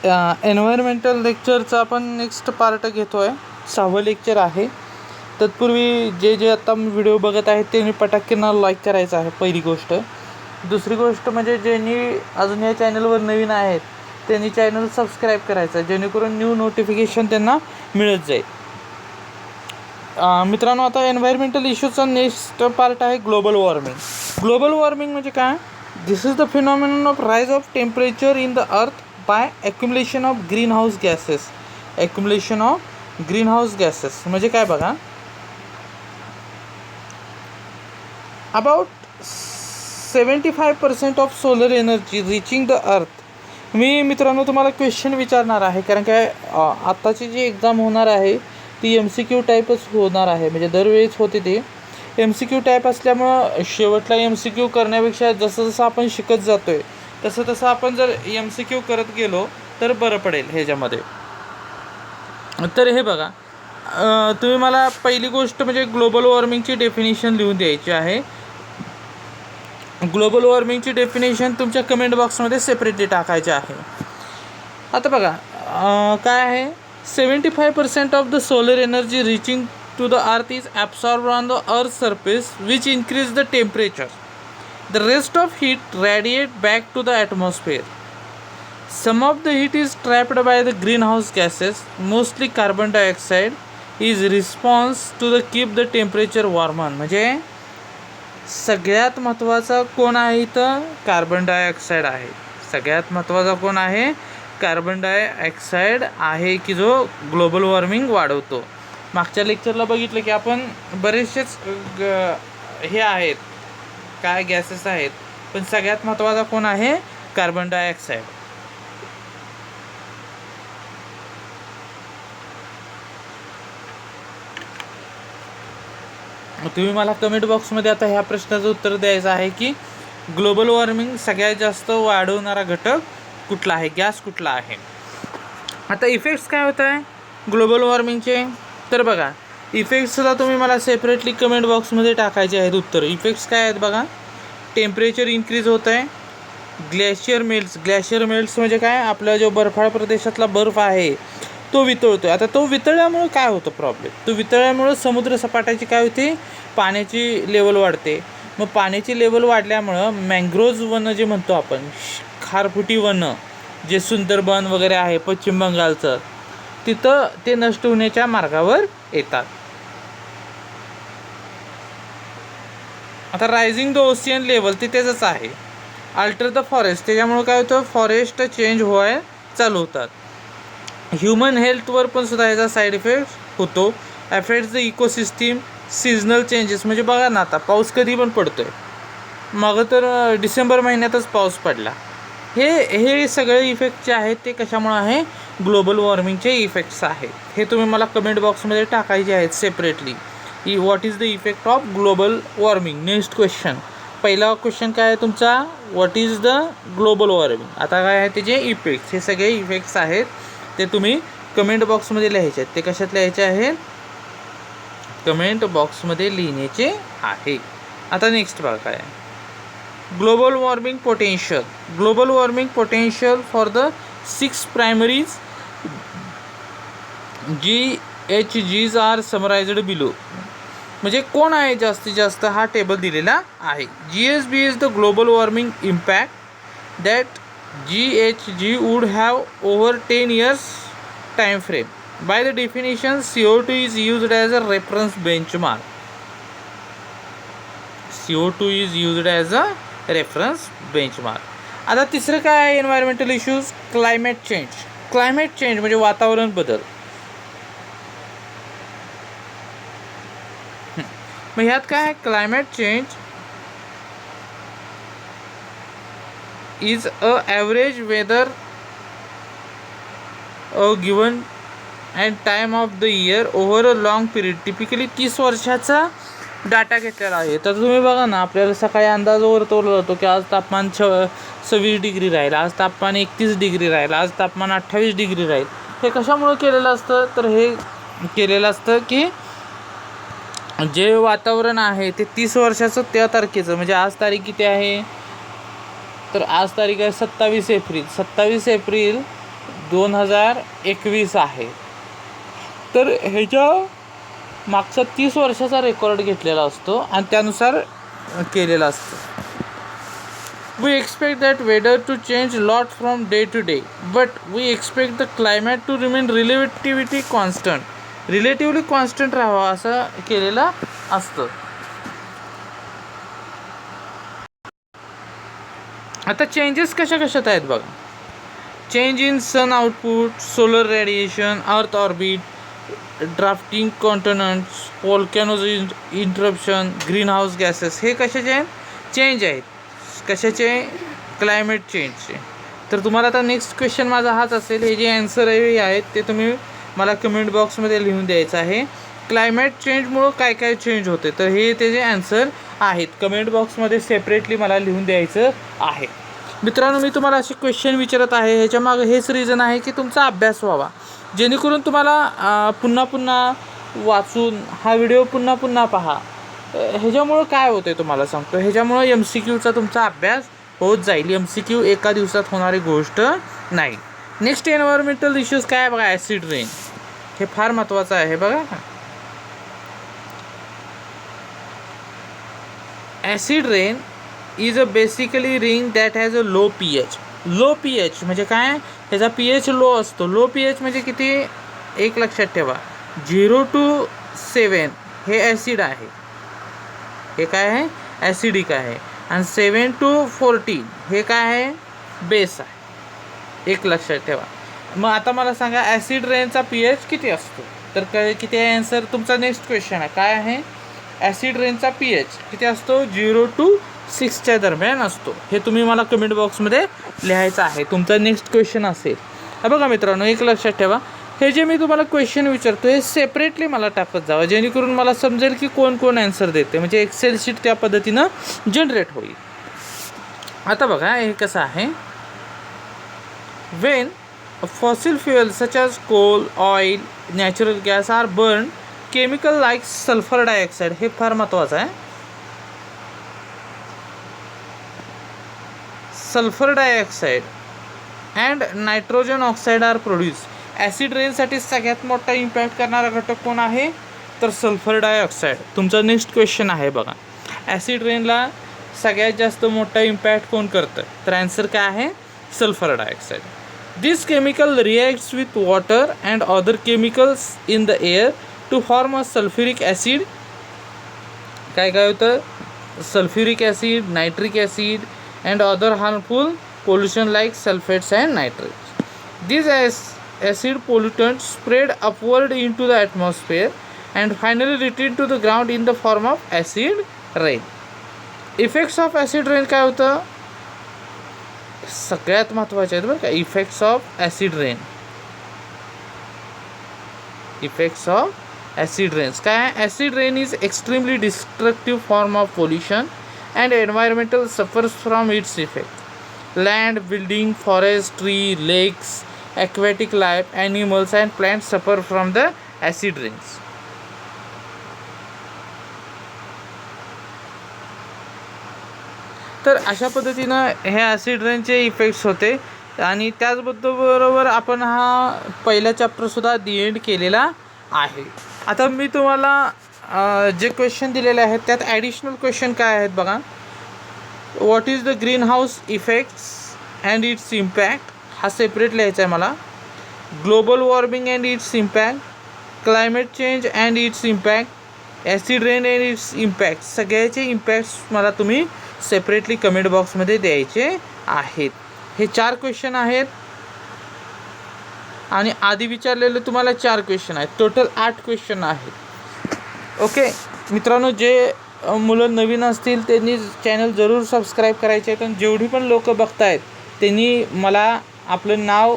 Environmental लेक्चरचा आपण next part घेतो आहे. 6वं लेक्चर आहे. तत्पूर्वी जे आता व्हिडिओ बघत आहेत त्यांनी पटाक्यानं लाईक करायचं आहे पहिली गोष्ट. दुसरी गोष्ट म्हणजे ज्यांनी अजून या चॅनलवर नवीन आहेत त्यांनी चॅनल सबस्क्राईब करायचं आहे, जेणेकरून न्यू नोटिफिकेशन त्यांना मिळत जाईल. मित्रांनो, आता एन्व्हायरमेंटल इश्यूचा नेक्स्ट पार्ट आहे ग्लोबल वॉर्मिंग. ग्लोबल वॉर्मिंग म्हणजे काय? This is the phenomenon of rise of temperature in the earth by accumulation of greenhouse gases. Accumulation of greenhouse gases म्हणजे काय बघा. About 75% of solar energy reaching the earth. मी मित्रांनो तुम्हाला question विचारणार आहे, कारण काय आत्ताची जी एक्झाम होणार आहे ती MCQ टाईपच होणार आहे. म्हणजे दरवेळेस होते ते MCQ टाईप असल्यामुळं शेवटला MCQ करण्यापेक्षा जसं जसं आपण शिकत जातो आहे तसं तसं आपण जर MCQ करत गेलो तर बरं पडेल ह्याच्यामध्ये. तर हे बघा, तुम्ही मला पहिली गोष्ट म्हणजे ग्लोबल वॉर्मिंगची डेफिनेशन लिहून द्यायची आहे. ग्लोबल वॉर्मिंगची डेफिनेशन तुमच्या कमेंट बॉक्समध्ये सेपरेटली टाकायची आहे. आता बघा काय आहे. 75% of the solar energy reaching to the earth is absorbed on the earth's surface, which increase the temperature. The rest of heat radiate back to the atmosphere. Some of the heat is trapped by the greenhouse gases, mostly carbon dioxide is response to the keep the temperature warm. म्हणजे सगळ्यात महत्त्वाचा कोण आहे इथं? Carbon dioxide आहे. सगळ्यात महत्त्वाचा कोण आहे? कार्बन डायऑक्साईड आहे की जो ग्लोबल वॉर्मिंग वाढवतो. मागच्या लेक्चरला बघितलं की आपण बरेचसेच हे आहेत काय गॅसेस आहेत, पण सगळ्यात महत्त्वाचा कोण आहे? Carbon dioxide. तुम्ही मला कमेंट बॉक्समध्ये आता ह्या प्रश्नाचं उत्तर द्यायचं आहे की ग्लोबल वॉर्मिंग सगळ्यात जास्त वाढवणारा घटक कुठला आहे, गॅस कुठला आहे. आता इफेक्ट्स काय होत आहे ग्लोबल वॉर्मिंगचे? तर बघा, इफेक्ट्सला तुम्ही मला सेपरेटली कमेंट बॉक्समध्ये टाकायचे आहेत उत्तर. इफेक्ट्स काय आहेत बघा. टेम्परेचर इन्क्रीज होत आहे. ग्लेशियर मेल्ट्स म्हणजे काय? आपला जो बर्फाळ प्रदेशातला बर्फ आहे तो वितळतो आहे. आता तो वितळल्यामुळं काय होतं प्रॉब्लेम? तो वितळल्यामुळं समुद्र सपाटाची काय होते? पाण्याची लेवल वाढते. मग पाण्याची लेवल वाढल्यामुळं मँग्रोव्ज वन जे म्हणतो आपण, खारफुटी वन जे सुंदरबन वगैरे आहे पश्चिम बंगालचं, तिथं ते नष्ट होण्याच्या मार्गावर येतात. आता रायझिंग द ओशियन लेवल तिथेच आहे. अल्टर द फॉरेस्ट, त्याच्यामुळे काय होतं? फॉरेस्ट चेंज व्हायला चालू होतात. ह्युमन हेल्थवर पण सुद्धा याचा साईड इफेक्ट होतो. Affects the ecosystem. Seasonal changes म्हणजे बघा ना, आता पाऊस कधी पण पडतो आहे. मग तर डिसेंबर महिन्यातच पाऊस पडला. हे सगळे इफेक्ट जे आहेत ते कशामुळे आहे? ग्लोबल वॉर्मिंगचे इफेक्ट्स आहेत. हे तुम्ही मला कमेंट बॉक्समध्ये टाकायचे आहेत separately. What is the effect of global warming. Next question, पहिला क्वेश्चन काय आहे तुमचा? What is the global warming. आता काय आहे त्याचे इफेक्ट्स. हे सगळे इफेक्ट्स आहेत ते तुम्ही कमेंट बॉक्समध्ये लिहायचे आहेत. ते कशात लिहायचे आहेत? कमेंट बॉक्समध्ये लिहिण्याचे आहे. आता नेक्स्ट बघा काय आहे. Global warming potential. Global warming potential for the 6 primaries GHGs are summarised below. म्हणजे कोण आहे जास्तीत जास्त? हा टेबल दिलेला आहे. GHB is the global warming impact that GHG would have over 10 years time frame. By the definition CO2 is used as a reference benchmark. CO2 is used as a reference benchmark. आता तिसरं काय आहे environmental issues? Climate change. Climate change म्हणजे वातावरण बदल. मग ह्यात काय आहे? Climate change is a average weather a given and time of the year over a long period. Typically 30 वर्षाचा डाटा घेतलेला आहे. तर तुम्ही बघा ना, आपल्याला सकाळी अंदाज वर्तवला जातो की आज तापमान 26 डिग्री राहील, आज तापमान 31 डिग्री राहील, आज तापमान 28 डिग्री राहील. हे कशामुळे केलेलं असतं? तर हे केलेलं असतं की जे वातावरण आहे ते 30 वर्षाचं त्या तारखेचं, म्हणजे आज तारीख किती आहे? तर आज तारीख आहे 27 एप्रिल 2021 आहे. तर ह्याच्या मागचा 30 वर्षाचा रेकॉर्ड घेतलेला असतो आणि त्यानुसार केलेला असतो. We expect that weather to change a lot from day to day, but we expect the climate to remain relatively constant राहावा असं केलेलं असतं. आता चेंजेस कशात आहेत बघा. Change in sun output, solar radiation, earth orbit, drafting continents, volcanoes interruption, greenhouse gases, हे कशाचे चेंज आहेत. कशाचे? क्लायमेट चेंजचे. तर तुम्हाला आता नेक्स्ट क्वेश्चन माझा हाच असेल. हे जे ॲन्सर आहेत ते तुम्ही मला कमेंट बॉक्समध्ये लिहून द्यायचं आहे. क्लायमेट चेंजमुळं काय काय चेंज होते, तर हे ते जे ॲन्सर आहेत कमेंट बॉक्समध्ये सेपरेटली मला लिहून द्यायचं आहे. मित्रांनो, मी तुम्हाला असे क्वेश्चन विचारत आहे, ह्याच्यामागं हेच रिझन आहे की तुमचा अभ्यास व्हावा, जेणेकरून तुम्हाला पुन्हा पुन्हा वाचून हा व्हिडिओ पुन्हा पहा. ह्याच्यामुळं काय होतं आहे तुम्हाला सांगतो, ह्याच्यामुळं MCQचा तुमचा अभ्यास होत जाईल. MCQ एका दिवसात होणारी गोष्ट नाही. नेक्स्ट एन्व्हायरमेंटल इश्यूज काय आहे बघा. ॲसिड रेन, हे फार महत्त्वाचं आहे बघा. Acid rain is a basically rain that has a low pH. Low pH म्हणजे काय? ह्याचा pH लो असतो. लो pH म्हणजे किती? एक लक्षात ठेवा, 0 to 7 हे ॲसिड आहे, हे काय आहे? ॲसिडिक आहे. आणि 7 to 14 हे काय आहे? बेस आहे. एक लक्षात ठेवा. मग आता मला सांगा ॲसिड रेनचा pH किती असतो, तर काय किती आहे आन्सर? तुमचा नेक्स्ट क्वेश्चन आहे काय आहे? ॲसिड रेनचा pH किती असतो? 0 to 6च्या दरम्यान असतो. हे तुम्ही मला कमेंट बॉक्समध्ये लिहायचं आहे. तुमचा नेक्स्ट क्वेश्चन असेल. बघा मित्रांनो, एक लक्षात ठेवा, हे जे मी तुम्हाला क्वेश्चन विचारतो हे सेपरेटली मला टाकत जावं, जेणेकरून मला समजेल की कोण ॲन्सर देते, म्हणजे एक्सेल शीट त्या पद्धतीनं जनरेट होईल. आता बघा हे कसं आहे. When fossil fuel such as coal, oil, natural gas are burn, chemical like sulphur dioxide, हे फार महत्त्वाचं आहे. Sulphur dioxide and nitrogen oxide are produce. Acid रेनसाठी सगळ्यात मोठा इम्पॅक्ट करणारा घटक कोण आहे, तर सल्फर डायऑक्साईड. तुमचा नेक्स्ट क्वेश्चन आहे बघा. ॲसिड रेनला सगळ्यात जास्त मोठा इम्पॅक्ट कोण करतं, तर ॲन्सर काय आहे? Sulphur dioxide. This chemical reacts with water and other chemicals in the air to form a sulphuric acid. काय होतं? Sulphuric acid, nitric acid and other harmful pollution like sulphates and nitrates. This acid pollutants spread upward into the atmosphere and finally return to the ground in the form of acid rain. Effects of acid rain काय होतं? सगळ्यात महत्त्वाचे आहेत बरं का. Effects of acid rain. Effects of acid rains काय? Acid rain is extremely destructive form of pollution and environmental suffers from its effect. Land, building, forest, tree, lakes, aquatic life, animals and plants suffer from the acid rains. तर अशा पद्धतीनं हे acid रेनचे effects होते. आणि त्याचबरोबर आपण हा पहिला चॅप्टरसुद्धा एंड केलेला आहे. आता मी तुम्हाला जे क्वेश्चन दिलेले आहेत त्यात ॲडिशनल क्वेश्चन काय आहेत बघा. What is the green house effects and it's impact, हा सेपरेट लिहायचा आहे मला. Global warming and it's impact, climate change and it's impact, acid rain and it's impact, सगळ्याचे इम्पॅक्ट्स मला तुम्ही सेपरेटली कमेंट बॉक्समध्ये द्यायचे आहेत. हे 4 क्वेश्चन आहेत आणि आधी विचारलेले तुम्हाला 4 क्वेश्चन आहेत. टोटल 8 क्वेश्चन आहेत. ओके मित्रांनो, जे मुलं नवीन असतील त्यांनी चॅनल जरूर सबस्क्राईब करायचे आहेत. आणि जेवढी पण लोक बघतायत त्यांनी मला आपलं नाव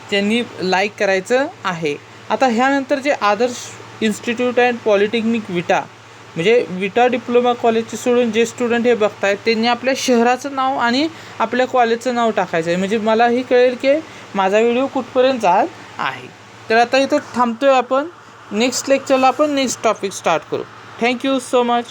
त्यांनी लाईक करायचं आहे. आता ह्यानंतर जे आदर्श इन्स्टिट्यूट अँड पॉलिटेक्निक विटा, म्हणजे विटा डिप्लोमा कॉलेजचे सोडून जे स्टुडंट हे बघतायत त्यांनी आपल्या शहराचं नाव आणि आपल्या कॉलेजचं नाव टाकायचं आहे, म्हणजे मलाही कळेल की माझा व्हिडिओ कुठपर्यंत जात आहे. तर आता इथं थांबतो आहे आपण. नेक्स्ट लेक्चरला आपण नेक्स्ट टॉपिक स्टार्ट करू. Thank you so much.